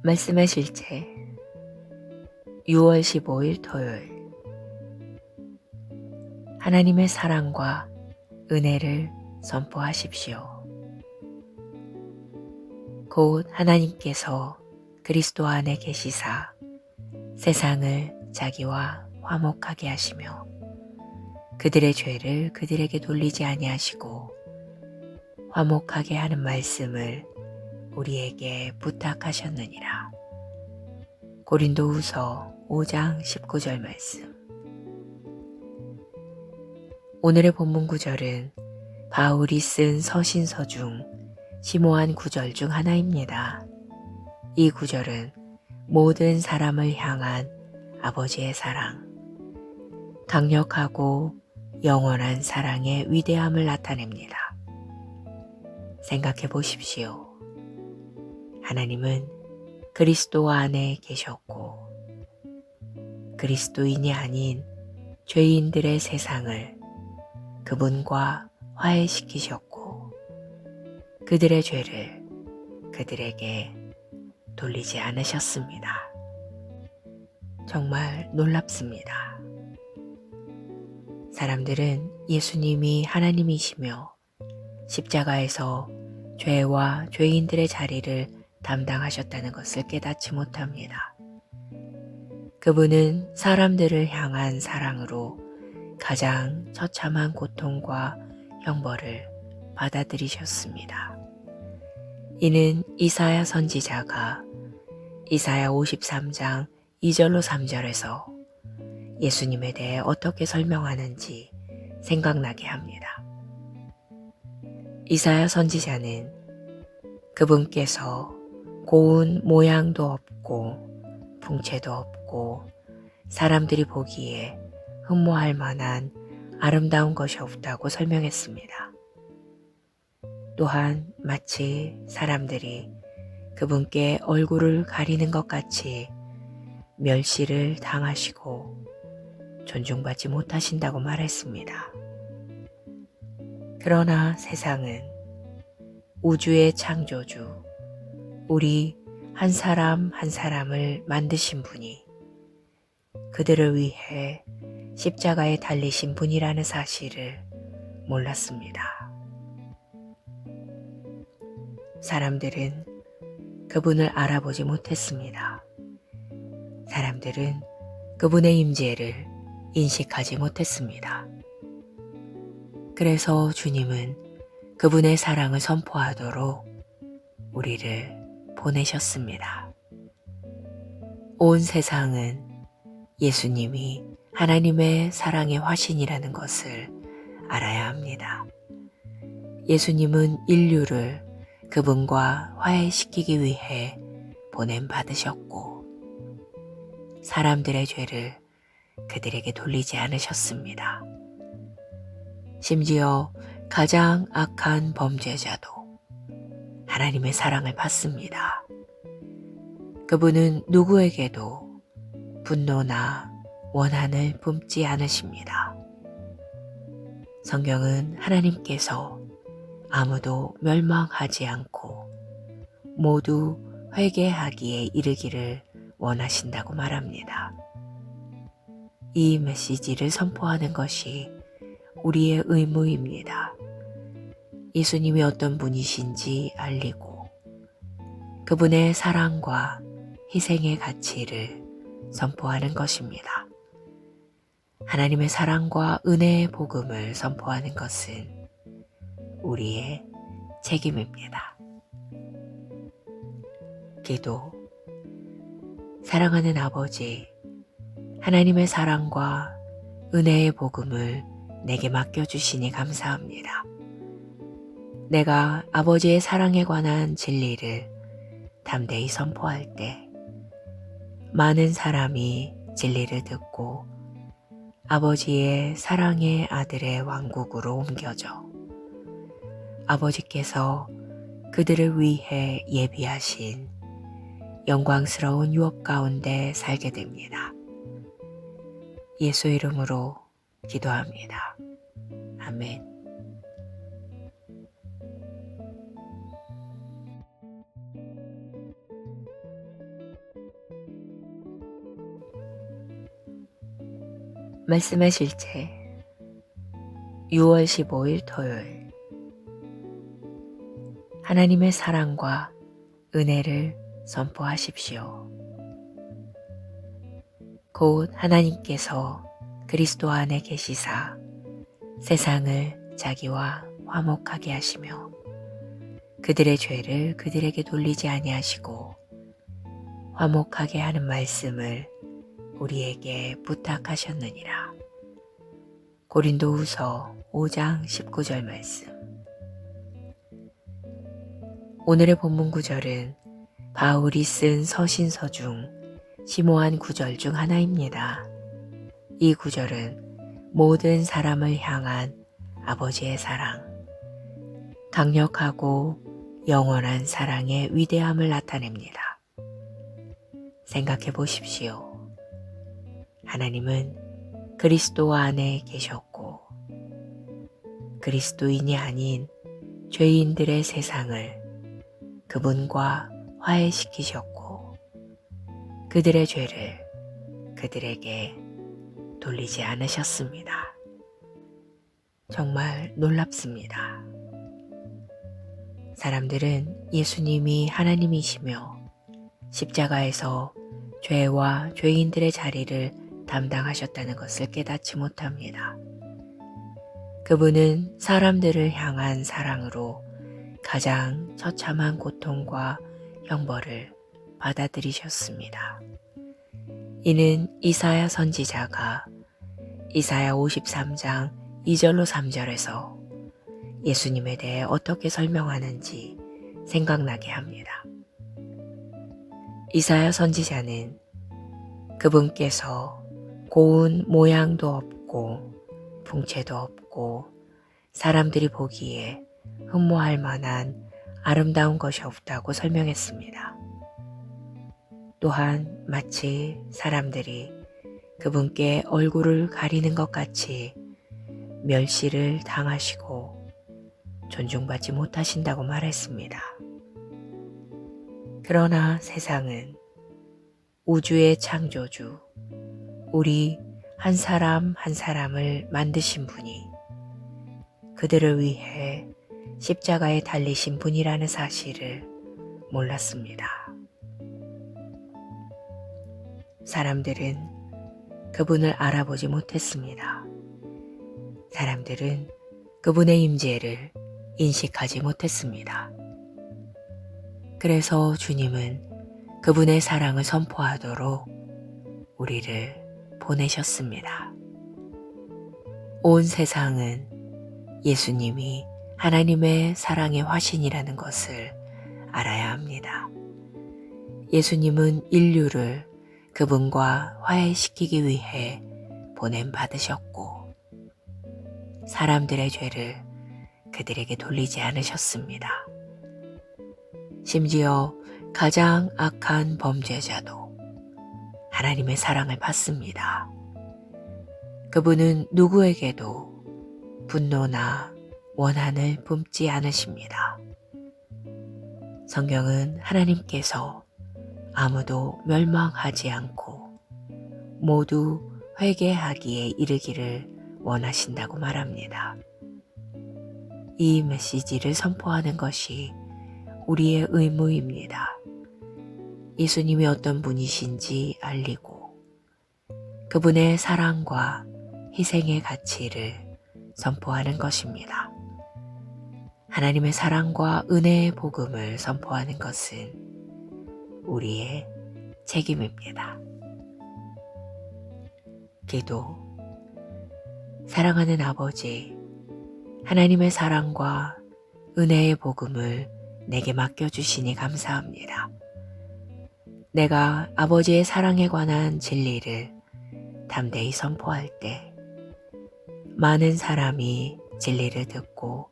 말씀의 실제 6월 15일 토요일. 하나님의 사랑과 은혜를 선포하십시오. 곧 하나님께서 그리스도 안에 계시사 세상을 자기와 화목하게 하시며 그들의 죄를 그들에게 돌리지 아니하시고 화목하게 하는 말씀을 우리에게 부탁하셨느니라. 고린도후서 5장 19절 말씀. 오늘의 본문 구절은 바울이 쓴 서신서 중 심오한 구절 중 하나입니다. 이 구절은 모든 사람을 향한 아버지의 사랑, 강력하고 영원한 사랑의 위대함을 나타냅니다. 생각해 보십시오. 하나님은 그리스도 안에 계셨고 그리스도인이 아닌 죄인들의 세상을 그분과 화해시키셨고 그들의 죄를 그들에게 돌리지 않으셨습니다. 정말 놀랍습니다. 사람들은 예수님이 하나님이시며 십자가에서 죄와 죄인들의 자리를 담당하셨다는 것을 깨닫지 못합니다. 그분은 사람들을 향한 사랑으로 가장 처참한 고통과 형벌을 받아들이셨습니다. 이는 이사야 선지자가 이사야 53장 2절로 3절에서 예수님에 대해 어떻게 설명하는지 생각나게 합니다. 이사야 선지자는 그분께서 고운 모양도 없고 풍채도 없고 사람들이 보기에 흠모할 만한 아름다운 것이 없다고 설명했습니다. 또한 마치 사람들이 그분께 얼굴을 가리는 것 같이 멸시를 당하시고 존중받지 못하신다고 말했습니다. 그러나 세상은 우주의 창조주, 우리 한 사람 한 사람을 만드신 분이 그들을 위해 십자가에 달리신 분이라는 사실을 몰랐습니다. 사람들은 그분을 알아보지 못했습니다. 사람들은 그분의 임재를 인식하지 못했습니다. 그래서 주님은 그분의 사랑을 선포하도록 우리를 보내셨습니다. 온 세상은 예수님이 하나님의 사랑의 화신이라는 것을 알아야 합니다. 예수님은 인류를 그분과 화해시키기 위해 보냄받으셨고 사람들의 죄를 그들에게 돌리지 않으셨습니다. 심지어 가장 악한 범죄자도 하나님의 사랑을 받습니다. 그분은 누구에게도 분노나 원한을 품지 않으십니다. 성경은 하나님께서 아무도 멸망하지 않고 모두 회개하기에 이르기를 원하신다고 말합니다. 이 메시지를 선포하는 것이 우리의 의무입니다. 예수님이 어떤 분이신지 알리고 그분의 사랑과 희생의 가치를 선포하는 것입니다. 하나님의 사랑과 은혜의 복음을 선포하는 것은 우리의 책임입니다. 기도. 사랑하는 아버지, 하나님의 사랑과 은혜의 복음을 내게 맡겨주시니 감사합니다. 내가 아버지의 사랑에 관한 진리를 담대히 선포할 때 많은 사람이 진리를 듣고 아버지의 사랑의 아들의 왕국으로 옮겨져 아버지께서 그들을 위해 예비하신 영광스러운 유업 가운데 살게 됩니다. 예수 이름으로 기도합니다. 아멘. 말씀의 실제 6월 15일 토요일 하나님의 사랑과 은혜를 선포하십시오. 곧 하나님께서 그리스도 안에 계시사 세상을 자기와 화목하게 하시며 그들의 죄를 그들에게 돌리지 아니하시고 화목하게 하는 말씀을 우리에게 부탁하셨느니라. 고린도후서 5장 19절 말씀. 오늘의 본문 구절은 바울이 쓴 서신서 중 심오한 구절 중 하나입니다. 이 구절은 모든 사람을 향한 아버지의 사랑, 강력하고 영원한 사랑의 위대함을 나타냅니다. 생각해 보십시오. 하나님은 그리스도 안에 계셨고 그리스도인이 아닌 죄인들의 세상을 그분과 화해시키셨고 그들의 죄를 그들에게 돌리지 않으셨습니다. 정말 놀랍습니다. 사람들은 예수님이 하나님이시며 십자가에서 죄와 죄인들의 자리를 담당하셨다는 것을 깨닫지 못합니다. 그분은 사람들을 향한 사랑으로 가장 처참한 고통과 형벌을 받아들이셨습니다. 이는 이사야 선지자가 이사야 53장 2절로 3절에서 예수님에 대해 어떻게 설명하는지 생각나게 합니다. 이사야 선지자는 그분께서 고운 모양도 없고 풍채도 없고 사람들이 보기에 흠모할 만한 아름다운 것이 없다고 설명했습니다. 또한 마치 사람들이 그분께 얼굴을 가리는 것 같이 멸시를 당하시고 존중받지 못하신다고 말했습니다. 그러나 세상은 우주의 창조주, 우리 한 사람 한 사람을 만드신 분이 그들을 위해 십자가에 달리신 분이라는 사실을 몰랐습니다. 사람들은 그분을 알아보지 못했습니다. 사람들은 그분의 임재를 인식하지 못했습니다. 그래서 주님은 그분의 사랑을 선포하도록 우리를 보내셨습니다. 온 세상은 예수님이 하나님의 사랑의 화신이라는 것을 알아야 합니다. 예수님은 인류를 그분과 화해시키기 위해 보냄받으셨고 사람들의 죄를 그들에게 돌리지 않으셨습니다. 심지어 가장 악한 범죄자도 하나님의 사랑을 받습니다. 그분은 누구에게도 분노나 원한을 품지 않으십니다. 성경은 하나님께서 아무도 멸망하지 않고 모두 회개하기에 이르기를 원하신다고 말합니다. 이 메시지를 선포하는 것이 우리의 의무입니다. 예수님이 어떤 분이신지 알리고 그분의 사랑과 희생의 가치를 선포하는 것입니다. 하나님의 사랑과 은혜의 복음을 선포하는 것은 우리의 책임입니다. 기도. 사랑하는 아버지, 하나님의 사랑과 은혜의 복음을 내게 맡겨주시니 감사합니다. 내가 아버지의 사랑에 관한 진리를 담대히 선포할 때 많은 사람이 진리를 듣고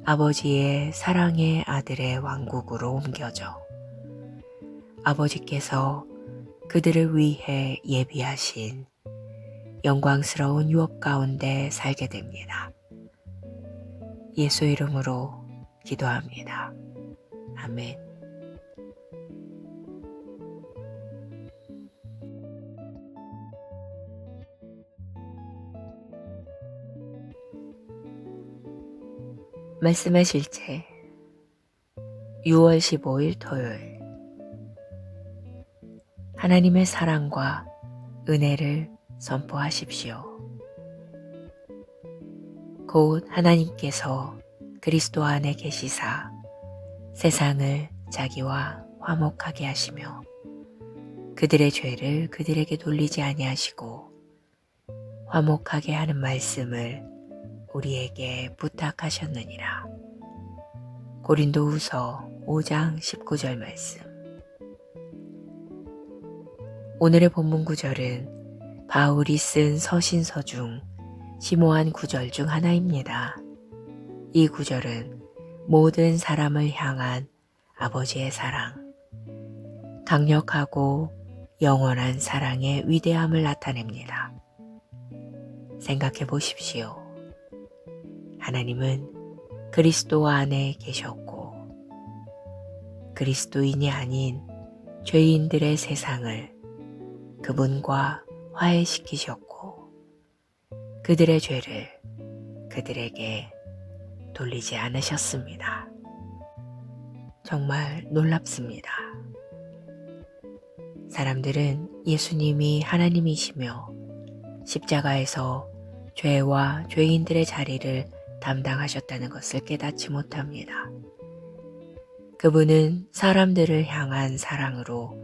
아버지의 사랑의 아들의 왕국으로 옮겨져 아버지께서 그들을 위해 예비하신 영광스러운 유업 가운데 살게 됩니다. 예수 이름으로 기도합니다. 아멘. 말씀의 실체 6월 15일 토요일 하나님의 사랑과 은혜를 선포하십시오. 곧 하나님께서 그리스도 안에 계시사 세상을 자기와 화목하게 하시며 그들의 죄를 그들에게 돌리지 아니하시고 화목하게 하는 말씀을 우리에게 부탁하셨느니라. 고린도후서 5장 19절 말씀. 오늘의 본문 구절은 바울이 쓴 서신서 중 심오한 구절 중 하나입니다. 이 구절은 모든 사람을 향한 아버지의 사랑, 강력하고 영원한 사랑의 위대함을 나타냅니다. 생각해 보십시오. 하나님은 그리스도 안에 계셨고 그리스도인이 아닌 죄인들의 세상을 그분과 화해시키셨고 그들의 죄를 그들에게 돌리지 않으셨습니다. 정말 놀랍습니다. 사람들은 예수님이 하나님이시며 십자가에서 죄와 죄인들의 자리를 담당하셨다는 것을 깨닫지 못합니다. 그분은 사람들을 향한 사랑으로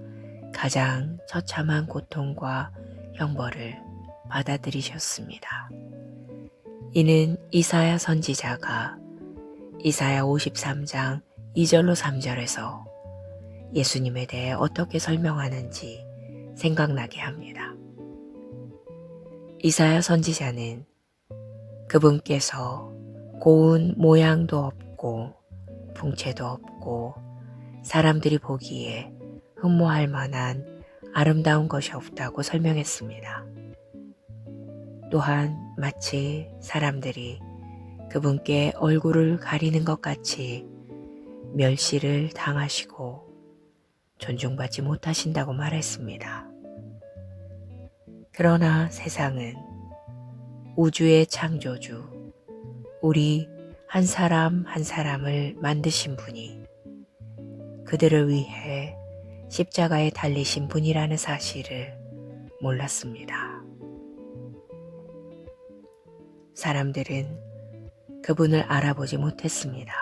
가장 처참한 고통과 형벌을 받아들이셨습니다. 이는 이사야 선지자가 이사야 53장 2절로 3절에서 예수님에 대해 어떻게 설명하는지 생각나게 합니다. 이사야 선지자는 그분께서 고운 모양도 없고 풍채도 없고 사람들이 보기에 흠모할 만한 아름다운 것이 없다고 설명했습니다. 또한 마치 사람들이 그분께 얼굴을 가리는 것 같이 멸시를 당하시고 존중받지 못하신다고 말했습니다. 그러나 세상은 우주의 창조주, 우리 한 사람 한 사람을 만드신 분이 그들을 위해 십자가에 달리신 분이라는 사실을 몰랐습니다. 사람들은 그분을 알아보지 못했습니다.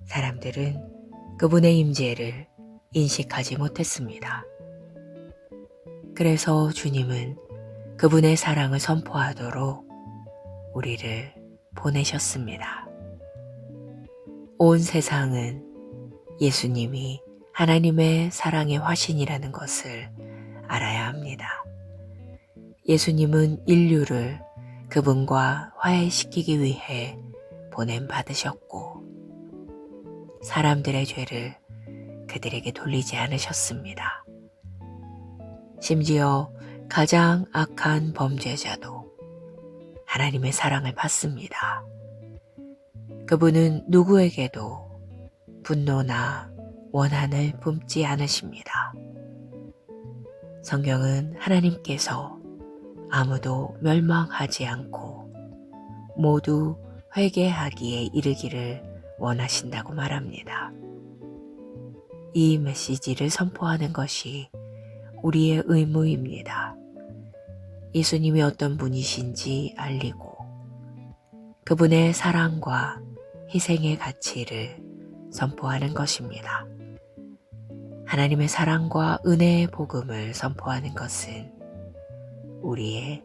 사람들은 그분의 임재를 인식하지 못했습니다. 그래서 주님은 그분의 사랑을 선포하도록 우리를 보내셨습니다. 온 세상은 예수님이 하나님의 사랑의 화신이라는 것을 알아야 합니다. 예수님은 인류를 그분과 화해시키기 위해 보냄받으셨고 사람들의 죄를 그들에게 돌리지 않으셨습니다. 심지어 가장 악한 범죄자도 하나님의 사랑을 받습니다. 그분은 누구에게도 분노나 원한을 품지 않으십니다. 성경은 하나님께서 아무도 멸망하지 않고 모두 회개하기에 이르기를 원하신다고 말합니다. 이 메시지를 선포하는 것이 우리의 의무입니다. 예수님이 어떤 분이신지 알리고 그분의 사랑과 희생의 가치를 선포하는 것입니다. 하나님의 사랑과 은혜의 복음을 선포하는 것은 우리의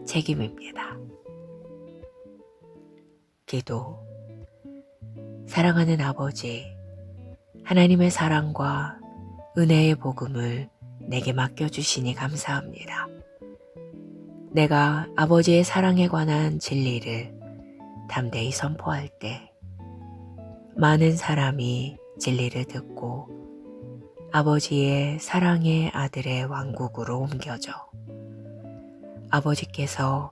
책임입니다. 기도. 사랑하는 아버지, 하나님의 사랑과 은혜의 복음을 내게 맡겨주시니 감사합니다. 내가 아버지의 사랑에 관한 진리를 담대히 선포할 때 많은 사람이 진리를 듣고 아버지의 사랑의 아들의 왕국으로 옮겨져 아버지께서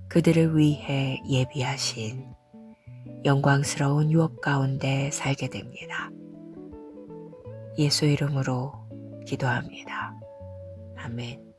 그들을 위해 예비하신 영광스러운 유업 가운데 살게 됩니다. 예수 이름으로 기도합니다. 아멘.